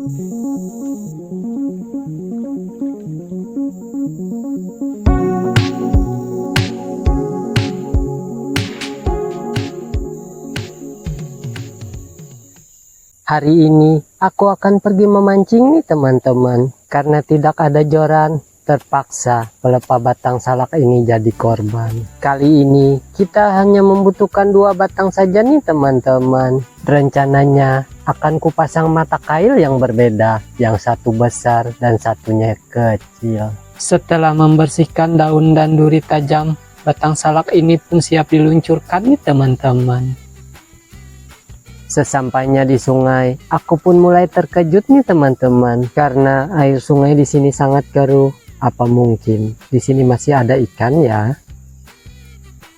Hari ini aku akan pergi memancing nih teman-teman. Karena tidak ada joran, terpaksa pelepah batang salak ini jadi korban. Kali ini kita hanya membutuhkan 2 batang saja nih teman-teman. Rencananya akan kupasang mata kail yang berbeda, yang satu besar dan satunya kecil. Setelah membersihkan daun dan duri tajam, batang salak ini pun siap diluncurkan nih teman-teman. Sesampainya di sungai, aku pun mulai terkejut nih teman-teman, karena air sungai di sini sangat keruh. Apa mungkin di sini masih ada ikan ya?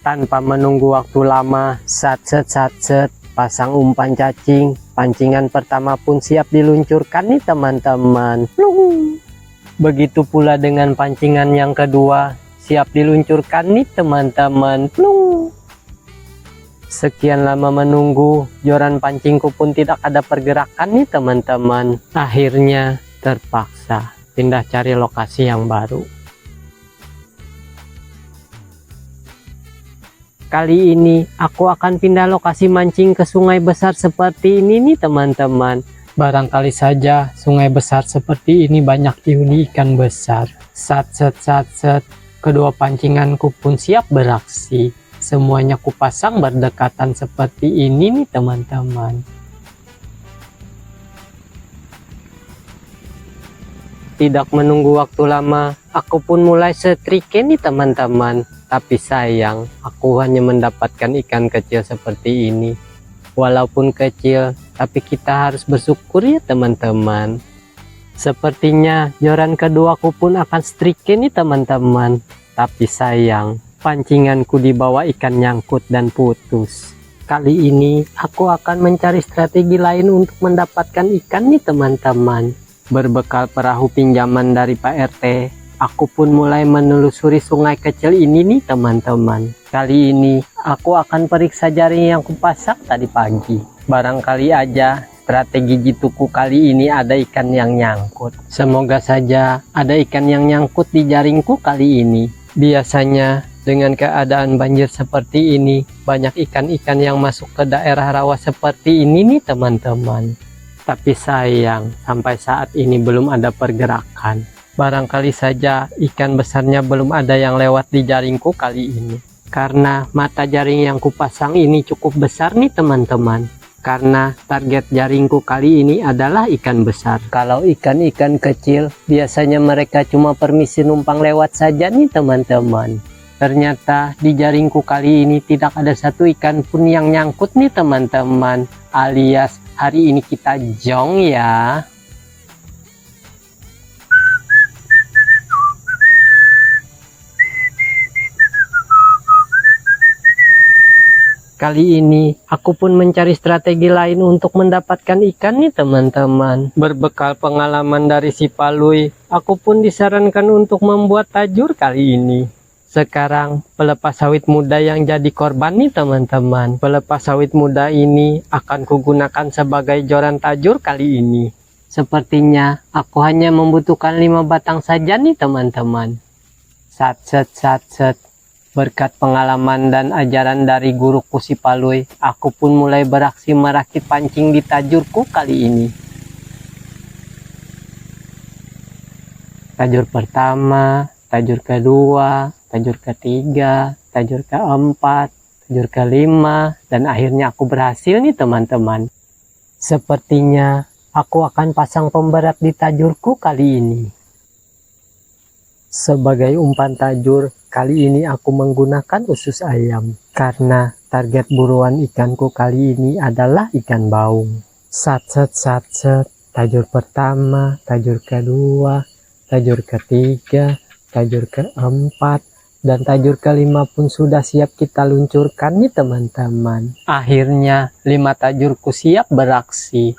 Tanpa menunggu waktu lama, satset, pasang umpan cacing. Pancingan pertama pun siap diluncurkan nih teman-teman. Begitu pula dengan pancingan yang kedua, siap diluncurkan nih teman-teman. Sekian lama menunggu, joran pancingku pun tidak ada pergerakan nih teman-teman. Akhirnya terpaksa pindah cari lokasi yang baru. Kali ini aku akan pindah lokasi mancing ke sungai besar seperti ini nih teman-teman. Barangkali saja sungai besar seperti ini banyak dihuni ikan besar. Satset, kedua pancinganku pun siap beraksi. Semuanya kupasang berdekatan seperti ini nih teman-teman. Tidak menunggu waktu lama, aku pun mulai setrika nih teman-teman. Tapi sayang, aku hanya mendapatkan ikan kecil seperti ini. Walaupun kecil, tapi kita harus bersyukur ya teman-teman. Sepertinya joran keduaku pun akan setrika nih teman-teman. Tapi sayang, pancinganku dibawa ikan nyangkut dan putus. Kali ini aku akan mencari strategi lain untuk mendapatkan ikan nih teman-teman. Berbekal perahu pinjaman dari Pak RT, aku pun mulai menelusuri sungai kecil ini nih teman-teman. Kali ini aku akan periksa jaring yang kupasang tadi pagi. Barangkali aja strategi jituku kali ini ada ikan yang nyangkut. Semoga saja ada ikan yang nyangkut di jaringku kali ini. Biasanya dengan keadaan banjir seperti ini, banyak ikan-ikan yang masuk ke daerah rawa seperti ini nih teman-teman. Tapi sayang, sampai saat ini belum ada pergerakan. Barangkali saja ikan besarnya belum ada yang lewat di jaringku kali ini. Karena mata jaring yang kupasang ini cukup besar nih teman-teman. Karena target jaringku kali ini adalah ikan besar. Kalau ikan-ikan kecil, biasanya mereka cuma permisi numpang lewat saja nih teman-teman. Ternyata di jaringku kali ini tidak ada satu ikan pun yang nyangkut nih teman-teman. Alias hari ini kita jong ya. Kali ini aku pun mencari strategi lain untuk mendapatkan ikan nih teman-teman. Berbekal pengalaman dari si Palui, aku pun disarankan untuk membuat tajur kali ini. Sekarang pelepah sawit muda yang jadi korban nih teman-teman. Pelepah sawit muda ini akan kugunakan sebagai joran tajur kali ini. Sepertinya aku hanya membutuhkan 5 batang saja nih teman-teman. Satset. Berkat pengalaman dan ajaran dari guruku si Palui, aku pun mulai beraksi merakit pancing di tajurku kali ini. Tajur pertama, tajur kedua, tajur ketiga, tajur keempat, tajur kelima, dan akhirnya aku berhasil nih teman-teman. Sepertinya aku akan pasang pemberat di tajurku kali ini. Sebagai umpan tajur, kali ini aku menggunakan usus ayam. Karena target buruan ikanku kali ini adalah ikan baung. Satset, tajur pertama, tajur kedua, tajur ketiga, tajur keempat, dan tajur kelima pun sudah siap kita luncurkan nih teman-teman. Akhirnya 5 tajurku siap beraksi.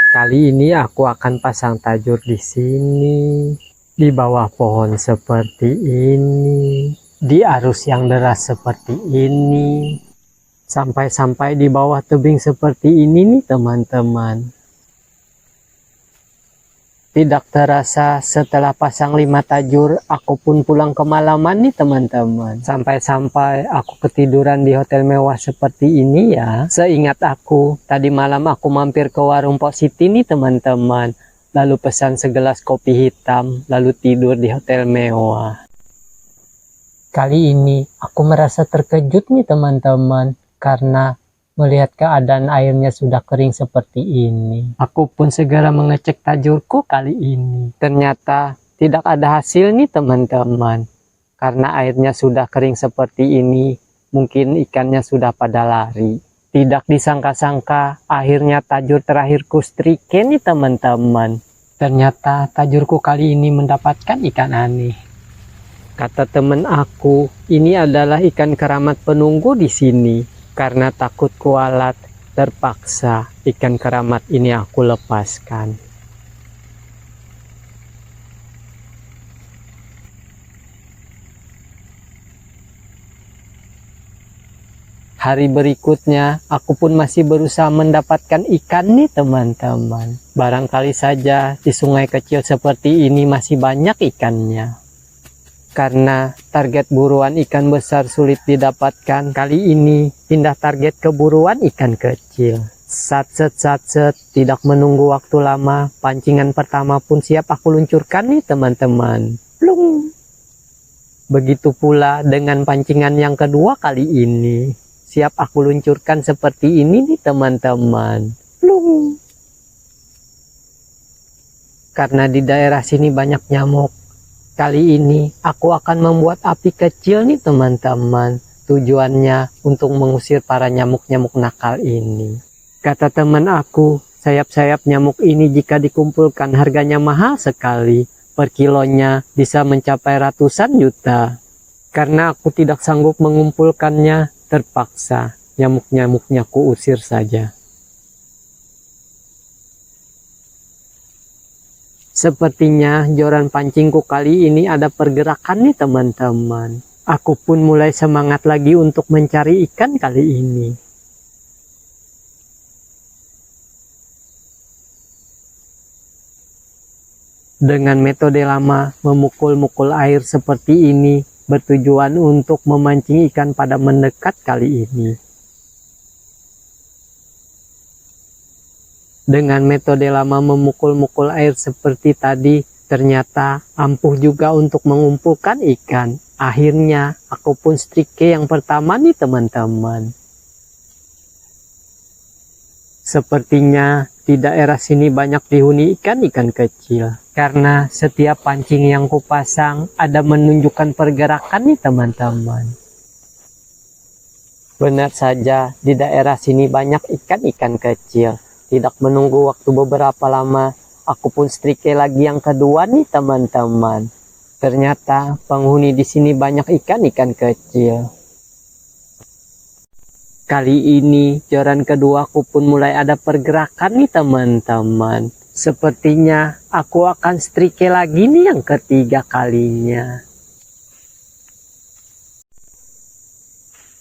Kali ini aku akan pasang tajur di sini, di bawah pohon seperti ini, di arus yang deras seperti ini. Sampai-sampai di bawah tebing seperti ini nih teman-teman. Tidak terasa setelah pasang 5 tajur, aku pun pulang kemalaman nih teman-teman. Sampai-sampai aku ketiduran di hotel mewah seperti ini ya. Seingat aku, tadi malam aku mampir ke warung Pok Siti nih teman-teman. Lalu pesan segelas kopi hitam, lalu tidur di hotel mewah. Kali ini aku merasa terkejut nih teman-teman. Karena melihat keadaan airnya sudah kering seperti ini. Aku pun segera mengecek tajurku kali ini. Ternyata tidak ada hasil nih teman-teman. Karena airnya sudah kering seperti ini, mungkin ikannya sudah pada lari. Tidak disangka-sangka, akhirnya tajur terakhirku strike nih teman-teman. Ternyata tajurku kali ini mendapatkan ikan aneh. Kata teman aku, ini adalah ikan keramat penunggu di sini. Karena takut kualat, terpaksa ikan keramat ini aku lepaskan. Hari berikutnya, aku pun masih berusaha mendapatkan ikan nih teman-teman. Barangkali saja di sungai kecil seperti ini masih banyak ikannya. Karena target buruan ikan besar sulit didapatkan, kali ini pindah target ke buruan ikan kecil. Satset, tidak menunggu waktu lama, pancingan pertama pun siap aku luncurkan nih teman-teman. Plung! Begitu pula dengan pancingan yang kedua kali ini. Siap aku luncurkan seperti ini nih teman-teman. Plung! Karena di daerah sini banyak nyamuk. Kali ini aku akan membuat api kecil nih teman-teman. Tujuannya untuk mengusir para nyamuk-nyamuk nakal ini. Kata teman aku, sayap-sayap nyamuk ini jika dikumpulkan harganya mahal sekali. Per kilonya bisa mencapai ratusan juta. Karena aku tidak sanggup mengumpulkannya, terpaksa nyamuk-nyamuknya kuusir saja. Sepertinya joran pancingku kali ini ada pergerakan nih teman-teman. Aku pun mulai semangat lagi untuk mencari ikan kali ini. Dengan metode lama memukul-mukul air seperti ini bertujuan untuk memancing ikan pada mendekat kali ini. Dengan metode lama memukul-mukul air seperti tadi, ternyata ampuh juga untuk mengumpulkan ikan. Akhirnya, aku pun strike yang pertama nih teman-teman. Sepertinya di daerah sini banyak dihuni ikan-ikan kecil. Karena setiap pancing yang kupasang ada menunjukkan pergerakan nih teman-teman. Benar saja, di daerah sini banyak ikan-ikan kecil. Tidak menunggu waktu beberapa lama, aku pun strike lagi yang kedua nih teman-teman. Ternyata penghuni di sini banyak ikan-ikan kecil. Kali ini joran kedua aku pun mulai ada pergerakan nih teman-teman. Sepertinya aku akan strike lagi nih yang ketiga kalinya.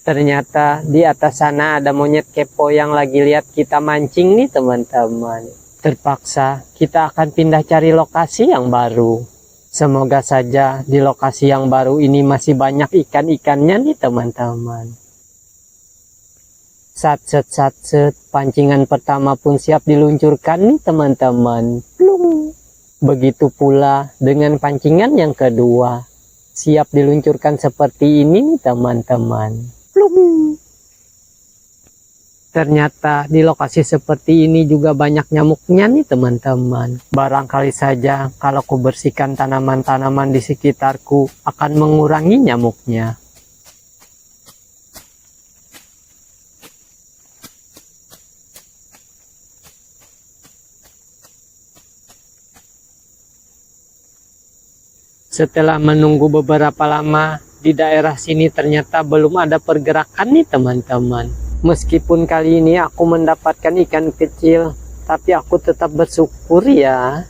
Ternyata di atas sana ada monyet kepo yang lagi lihat kita mancing nih teman-teman. Terpaksa kita akan pindah cari lokasi yang baru. Semoga saja di lokasi yang baru ini masih banyak ikan-ikannya nih teman-teman. Satset, pancingan pertama pun siap diluncurkan nih teman-teman. Plung! Begitu pula dengan pancingan yang kedua. Siap diluncurkan seperti ini nih teman-teman. Ternyata di lokasi seperti ini juga banyak nyamuknya nih teman-teman. Barangkali saja kalau ku bersihkan tanaman-tanaman di sekitarku akan mengurangi nyamuknya. Setelah menunggu beberapa lama, di daerah sini ternyata belum ada pergerakan nih teman-teman. Meskipun kali ini aku mendapatkan ikan kecil, tapi aku tetap bersyukur ya.